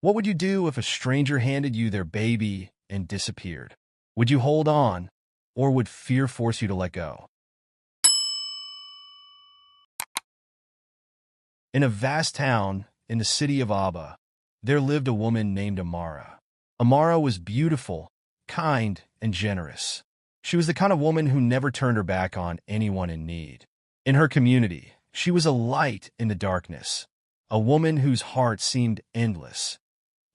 What would you do if a stranger handed you their baby and disappeared? Would you hold on, or would fear force you to let go? In a vast town in the city of Abba, there lived a woman named Amara. Amara was beautiful, kind, and generous. She was the kind of woman who never turned her back on anyone in need. In her community, she was a light in the darkness, a woman whose heart seemed endless.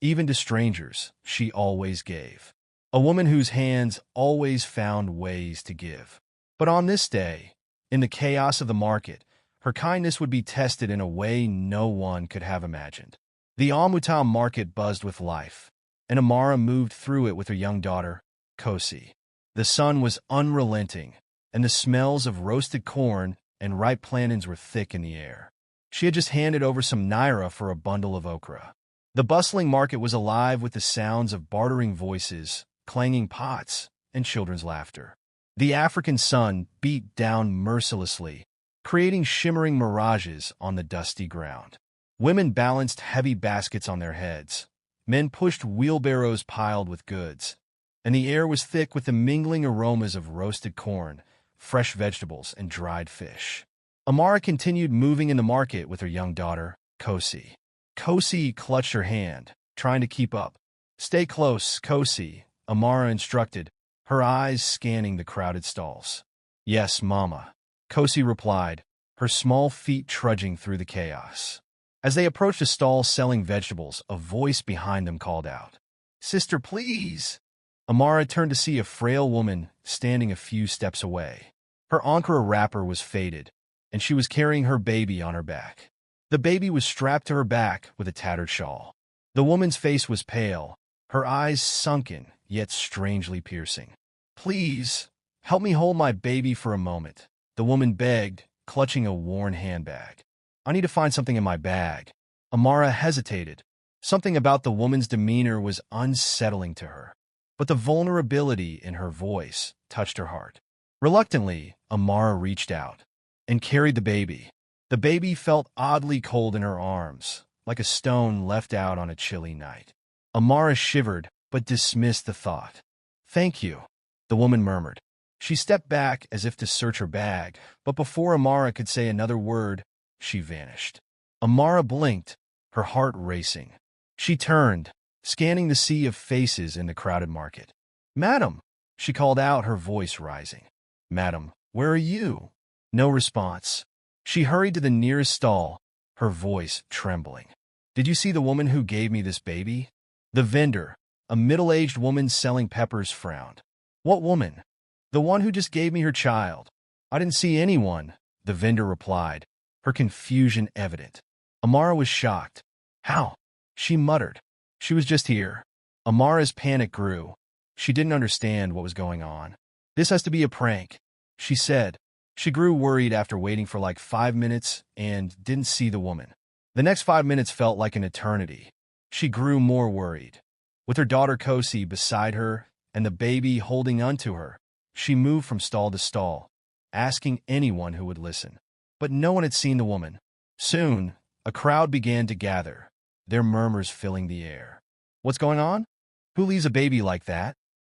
Even to strangers, she always gave. A woman whose hands always found ways to give. But on this day, in the chaos of the market, her kindness would be tested in a way no one could have imagined. The Al-Mutam market buzzed with life, and Amara moved through it with her young daughter, Kosi. The sun was unrelenting, and the smells of roasted corn and ripe plantains were thick in the air. She had just handed over some naira for a bundle of okra. The bustling market was alive with the sounds of bartering voices, clanging pots, and children's laughter. The African sun beat down mercilessly, creating shimmering mirages on the dusty ground. Women balanced heavy baskets on their heads. Men pushed wheelbarrows piled with goods, and the air was thick with the mingling aromas of roasted corn, fresh vegetables, and dried fish. Amara continued moving in the market with her young daughter, Kosi. Kosi clutched her hand, trying to keep up. "Stay close, Kosi," Amara instructed, her eyes scanning the crowded stalls. "Yes, Mama," Kosi replied, her small feet trudging through the chaos. As they approached a stall selling vegetables, a voice behind them called out, "Sister, please!" Amara turned to see a frail woman standing a few steps away. Her Ankara wrapper was faded, and she was carrying her baby on her back. The baby was strapped to her back with a tattered shawl. The woman's face was pale, her eyes sunken, yet strangely piercing. "Please, help me hold my baby for a moment," the woman begged, clutching a worn handbag. "I need to find something in my bag." Amara hesitated. Something about the woman's demeanor was unsettling to her, but the vulnerability in her voice touched her heart. Reluctantly, Amara reached out and carried the baby. The baby felt oddly cold in her arms, like a stone left out on a chilly night. Amara shivered, but dismissed the thought. "Thank you," the woman murmured. She stepped back as if to search her bag, but before Amara could say another word, she vanished. Amara blinked, her heart racing. She turned, scanning the sea of faces in the crowded market. "Madam," she called out, her voice rising. "Madam, where are you?" No response. She hurried to the nearest stall, her voice trembling. "Did you see the woman who gave me this baby?" The vendor, a middle-aged woman selling peppers, frowned. "What woman?" "The one who just gave me her child." "I didn't see anyone," the vendor replied, her confusion evident. Amara was shocked. "How?" she muttered. "She was just here." Amara's panic grew. She didn't understand what was going on. "This has to be a prank," she said. She grew worried after waiting for like 5 minutes and didn't see the woman. The next 5 minutes felt like an eternity. She grew more worried. With her daughter Kosi beside her and the baby holding onto her, she moved from stall to stall, asking anyone who would listen. But no one had seen the woman. Soon, a crowd began to gather, their murmurs filling the air. "What's going on? Who leaves a baby like that?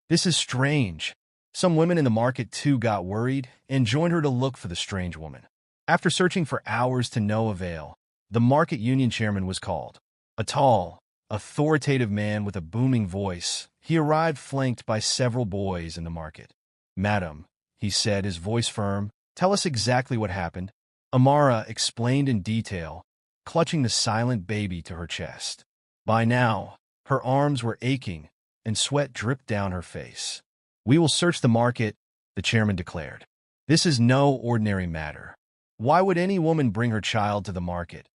This is strange." Some women in the market too got worried and joined her to look for the strange woman. After searching for hours to no avail, the market union chairman was called. A tall, authoritative man with a booming voice, he arrived flanked by several boys in the market. "Madam," he said, his voice firm, "tell us exactly what happened." Amara explained in detail, clutching the silent baby to her chest. By now, her arms were aching and sweat dripped down her face. "We will search the market," the chairman declared. "This is no ordinary matter. Why would any woman bring her child to the market,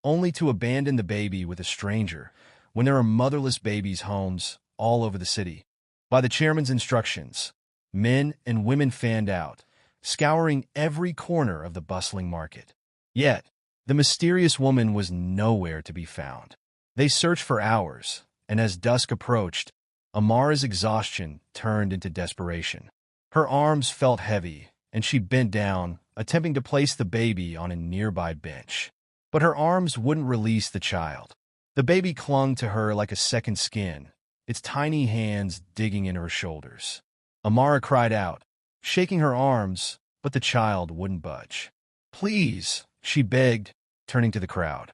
only to abandon the baby with a stranger when there are motherless babies' homes all over the city?" By the chairman's instructions, men and women fanned out, scouring every corner of the bustling market. Yet, the mysterious woman was nowhere to be found. They searched for hours, and as dusk approached, Amara's exhaustion turned into desperation. Her arms felt heavy, and she bent down, attempting to place the baby on a nearby bench. But her arms wouldn't release the child. The baby clung to her like a second skin, its tiny hands digging into her shoulders. Amara cried out, shaking her arms, but the child wouldn't budge. "Please," she begged, turning to the crowd.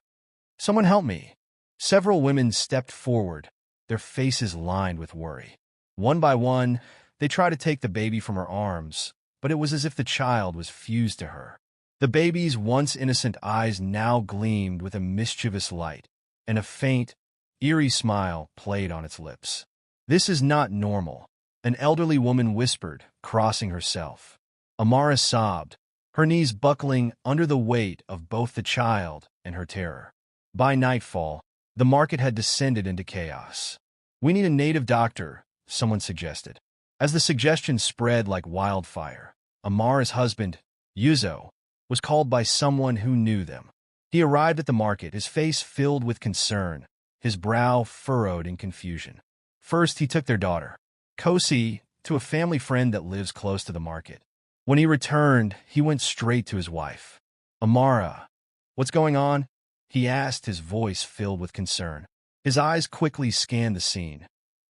"Someone help me." Several women stepped forward, their faces lined with worry. One by one, they tried to take the baby from her arms, but it was as if the child was fused to her. The baby's once innocent eyes now gleamed with a mischievous light, and a faint, eerie smile played on its lips. "This is not normal," an elderly woman whispered, crossing herself. Amara sobbed, her knees buckling under the weight of both the child and her terror. By nightfall, the market had descended into chaos. "We need a native doctor," someone suggested. As the suggestion spread like wildfire, Amara's husband, Yuzo, was called by someone who knew them. He arrived at the market, his face filled with concern, his brow furrowed in confusion. First, he took their daughter, Kosi, to a family friend that lives close to the market. When he returned, he went straight to his wife. "Amara, what's going on?" he asked, his voice filled with concern. His eyes quickly scanned the scene.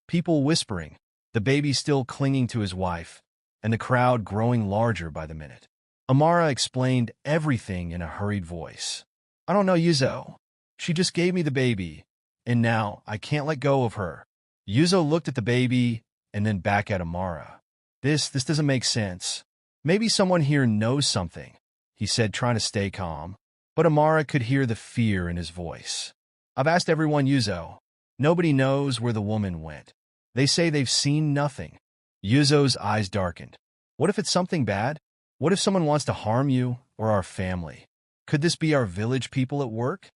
People whispering, the baby still clinging to his wife, and the crowd growing larger by the minute. Amara explained everything in a hurried voice. "I don't know Yuzo. She just gave me the baby, and now I can't let go of her." Yuzo looked at the baby and then back at Amara. This doesn't make sense. "Maybe someone here knows something," he said, trying to stay calm. But Amara could hear the fear in his voice. "I've asked everyone, Yuzo. Nobody knows where the woman went. They say they've seen nothing." Yuzo's eyes darkened. "What if it's something bad? What if someone wants to harm you or our family? Could this be our village people at work?"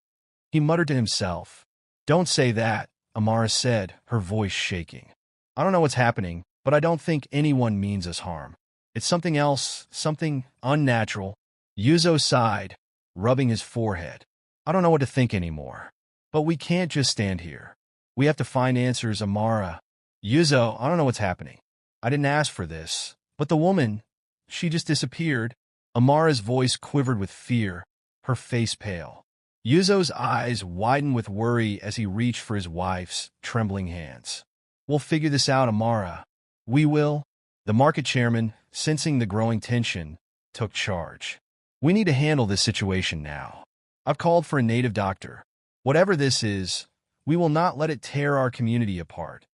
He muttered to himself. "Don't say that," Amara said, her voice shaking. "I don't know what's happening, but I don't think anyone means us harm. It's something else, something unnatural." Yuzo sighed, rubbing his forehead. "I don't know what to think anymore. But we can't just stand here. We have to find answers, Amara." "Yuzo, I don't know what's happening. I didn't ask for this. But the woman, she just disappeared." Amara's voice quivered with fear, her face pale. Yuzo's eyes widened with worry as he reached for his wife's trembling hands. "We'll figure this out, Amara. We will." The market chairman, sensing the growing tension, took charge. "We need to handle this situation now. I've called for a native doctor. Whatever this is, we will not let it tear our community apart.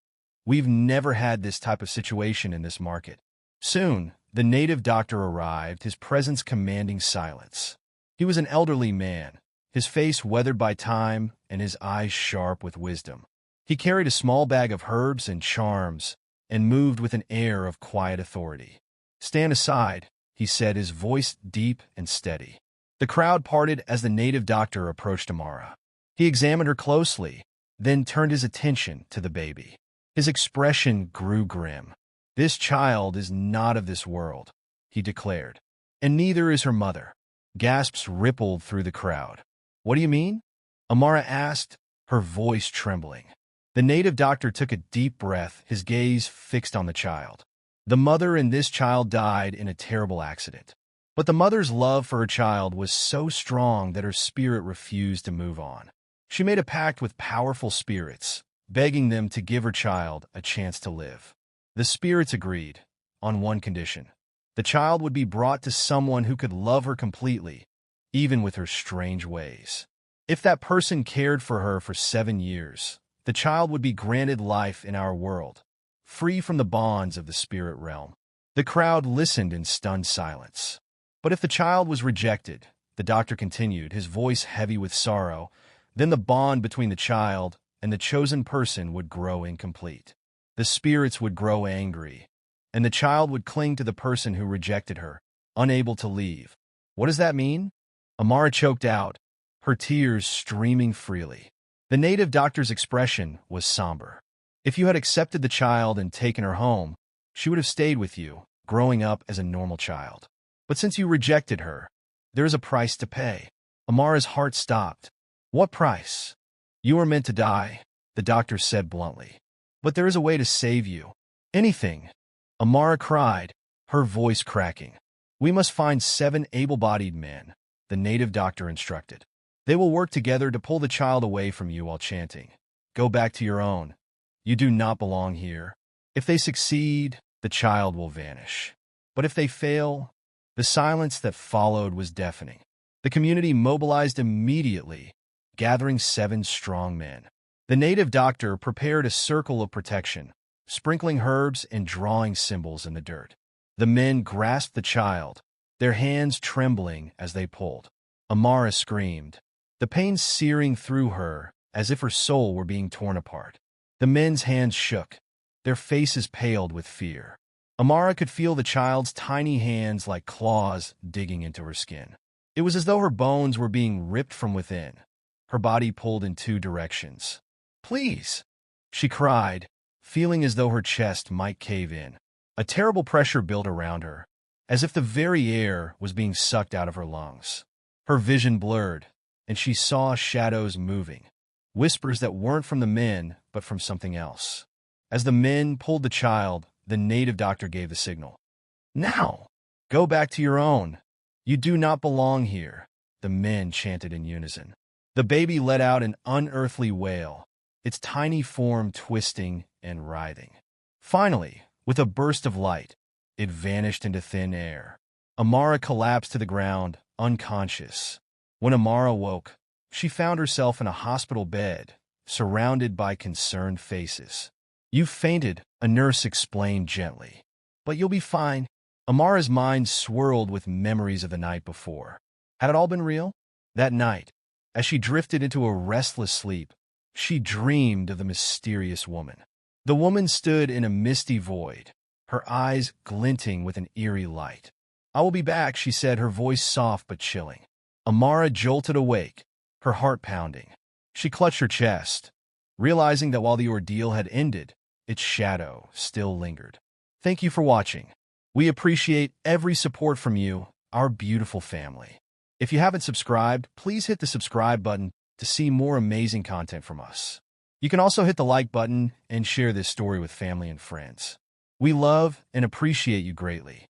We've never had this type of situation in this market." Soon, the native doctor arrived, his presence commanding silence. He was an elderly man, his face weathered by time and his eyes sharp with wisdom. He carried a small bag of herbs and charms and moved with an air of quiet authority. "Stand aside," he said, his voice deep and steady. The crowd parted as the native doctor approached Amara. He examined her closely, then turned his attention to the baby. His expression grew grim. "This child is not of this world," he declared. "And neither is her mother." Gasps rippled through the crowd. "What do you mean?" Amara asked, her voice trembling. The native doctor took a deep breath, his gaze fixed on the child. "The mother and this child died in a terrible accident. But the mother's love for her child was so strong that her spirit refused to move on. She made a pact with powerful spirits, begging them to give her child a chance to live. The spirits agreed, on one condition. The child would be brought to someone who could love her completely, even with her strange ways. If that person cared for her for 7 years, the child would be granted life in our world, free from the bonds of the spirit realm." The crowd listened in stunned silence. "But if the child was rejected," the doctor continued, his voice heavy with sorrow, "then the bond between the child and the chosen person would grow incomplete. The spirits would grow angry, and the child would cling to the person who rejected her, unable to leave." "What does that mean?" Amara choked out, her tears streaming freely. The native doctor's expression was somber. "If you had accepted the child and taken her home, she would have stayed with you, growing up as a normal child. But since you rejected her, there is a price to pay." Amara's heart stopped. "What price?" "You are meant to die," the doctor said bluntly. "But there is a way to save you." "Anything," Amara cried, her voice cracking. "We must find 7 able-bodied men," the native doctor instructed. They will work together to pull the child away from you while chanting, "Go back to your own. You do not belong here." If they succeed, the child will vanish. But if they fail, the silence that followed was deafening. The community mobilized immediately, gathering 7 strong men. The native doctor prepared a circle of protection, sprinkling herbs and drawing symbols in the dirt. The men grasped the child, their hands trembling as they pulled. Amara screamed, the pain searing through her as if her soul were being torn apart. The men's hands shook, their faces paled with fear. Amara could feel the child's tiny hands like claws digging into her skin. It was as though her bones were being ripped from within, her body pulled in 2 directions. "Please," she cried, feeling as though her chest might cave in. A terrible pressure built around her, as if the very air was being sucked out of her lungs. Her vision blurred, and she saw shadows moving, whispers that weren't from the men, but from something else. As the men pulled the child, the native doctor gave the signal. "Now, go back to your own. You do not belong here," the men chanted in unison. The baby let out an unearthly wail, its tiny form twisting and writhing. Finally, with a burst of light, it vanished into thin air. Amara collapsed to the ground, unconscious. When Amara woke, she found herself in a hospital bed, surrounded by concerned faces. "You fainted," a nurse explained gently. "But you'll be fine." Amara's mind swirled with memories of the night before. Had it all been real? That night, as she drifted into a restless sleep, she dreamed of the mysterious woman. The woman stood in a misty void, her eyes glinting with an eerie light. "I will be back," she said, her voice soft but chilling. Amara jolted awake, her heart pounding. She clutched her chest, realizing that while the ordeal had ended, its shadow still lingered. Thank you for watching. We appreciate every support from you, our beautiful family. If you haven't subscribed, please hit the subscribe button to see more amazing content from us. You can also hit the like button and share this story with family and friends. We love and appreciate you greatly.